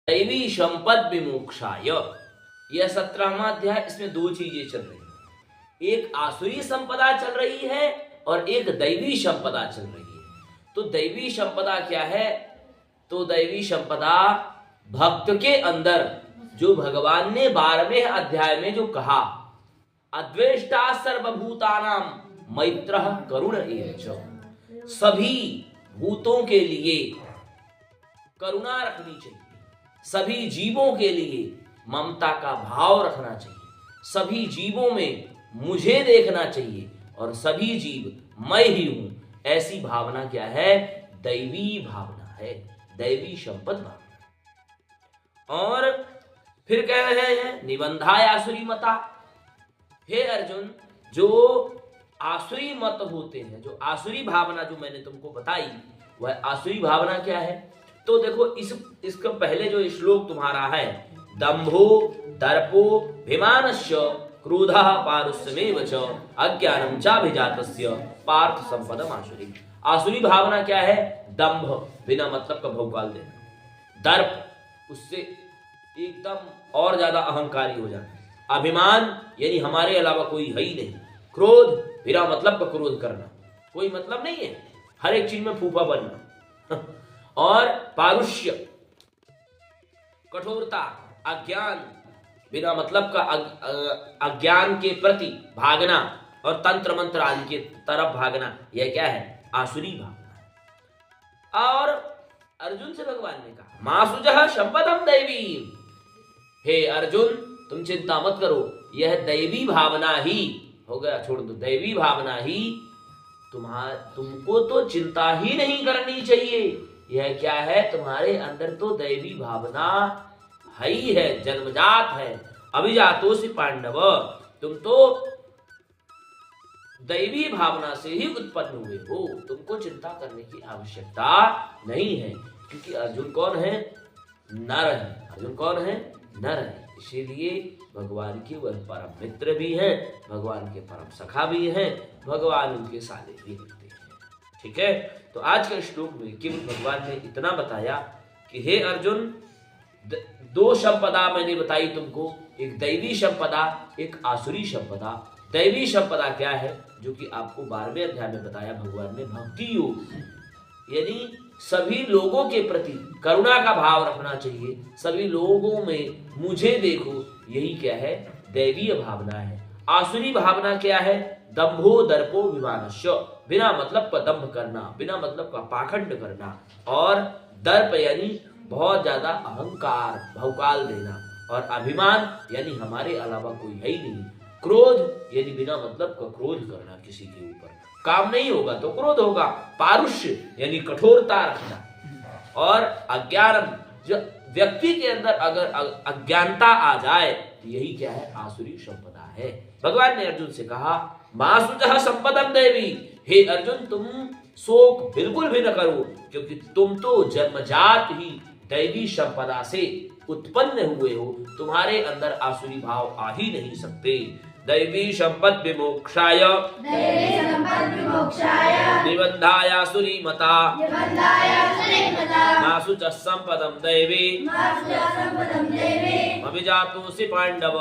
दैवी संपद विमोक्षाय। यह 17वां अध्याय, इसमें दो चीजें चल रही हैं, एक आसुरी संपदा चल रही है और एक दैवी संपदा चल रही है। तो दैवी संपदा क्या है? तो दैवी संपदा भक्त के अंदर जो भगवान ने 12वें अध्याय में जो कहा, अद्वेष्टा सर्वभूतानां मैत्रः करुण एव च, सभी भूतों के लिए करुणा रखनी चाहिए, सभी जीवों के लिए ममता का भाव रखना चाहिए, सभी जीवों में मुझे देखना चाहिए और सभी जीव मैं ही हूं। ऐसी भावना क्या है? दैवी भावना है, दैवी संपद भावना। और फिर कह रहे हैं निबंधाय आसुरी मता। हे अर्जुन, जो आसुरी मत होते हैं, जो आसुरी भावना जो मैंने तुमको बताई, वह आसुरी भावना क्या है? तो देखो, इसका पहले जो श्लोक तुम्हारा है, दंभो दर्पो भिमानस्य क्रोधः पारुष्यमेव च अज्ञानं चाभिजातस्य पार्थ संपदम आसुरी। आसुरी भावना क्या है? दंभ, बिना मतलब का भौकाल देना, दर्प, उससे एकदम और ज्यादा अहंकारी हो जाना, अभिमान यानी हमारे अलावा कोई है ही नहीं, क्रोध, बिना मतलब का क्रोध करना, कोई मतलब नहीं है, हर एक चीज में फूफा बनना और पारुष्य, कठोरता, अज्ञान, बिना मतलब का अज्ञान के प्रति भागना और तंत्र मंत्र आदि के तरफ भागना, यह क्या है? आसुरी भावना है। और अर्जुन से भगवान ने कहा, मासुजः संपदम दैवी। हे अर्जुन, तुम चिंता मत करो, यह दैवी भावना ही हो गया, छोड़ दो, दैवी भावना ही तुमको तो चिंता ही नहीं करनी चाहिए। यह क्या है? तुम्हारे अंदर तो दैवी भावना है ही है, जन्मजात है। अभिजातोसि पांडव, तुम तो दैवी भावना से ही उत्पन्न हुए हो, तुमको चिंता करने की आवश्यकता नहीं है। क्योंकि अर्जुन कौन है? नर है। अर्जुन कौन है? नर है। इसीलिए भगवान के वह परम मित्र भी हैं, भगवान के परम सखा भी हैं, भगवान उनके साले भी होते हैं। ठीक है, तो आज के श्लोक में केवल भगवान ने इतना बताया कि हे अर्जुन, दो संपदा मैंने बताई तुमको, एक दैवी संपदा, एक आसुरी संपदा। दैवी संपदा क्या है? जो कि आपको 12वें अध्याय में बताया भगवान ने, भक्ति योग, यानी सभी लोगों के प्रति करुणा का भाव रखना चाहिए, सभी लोगों में मुझे देखो, यही क्या है? दैवीय भावना है। आसुरी भावना क्या है? दंभो दर्पो विमानस्य, बिना मतलब का दंभ करना, बिना मतलब का पाखंड करना, और दर्प यानी बहुत ज्यादा अहंकार, भौकाल देना, और अभिमान यानी हमारे अलावा कोई है ही नहीं, क्रोध यानी बिना मतलब का क्रोध करना किसी के ऊपर, काम नहीं होगा तो क्रोध होगा, पारुष्य यानी कठोरता रखना, और अज्ञानम, जो व्यक्ति के अंदर अगर अज्ञानता आ जाए तो यही क्या है? आसुरी संपदा है। भगवान ने अर्जुन से कहा, मासुजः संपदम दैवी। हे अर्जुन, तुम शोक बिल्कुल भी न करो, क्योंकि तुम तो जन्मजात ही दैवी संपदा से उत्पन्न हुए हो, तुम्हारे अंदर आसुरी भाव आ ही नहीं सकते। दैवी संपद विमोक्षाय निबंधाय आसुरी मता मासुच संपदम दैवी अभिजातोसि पांडव।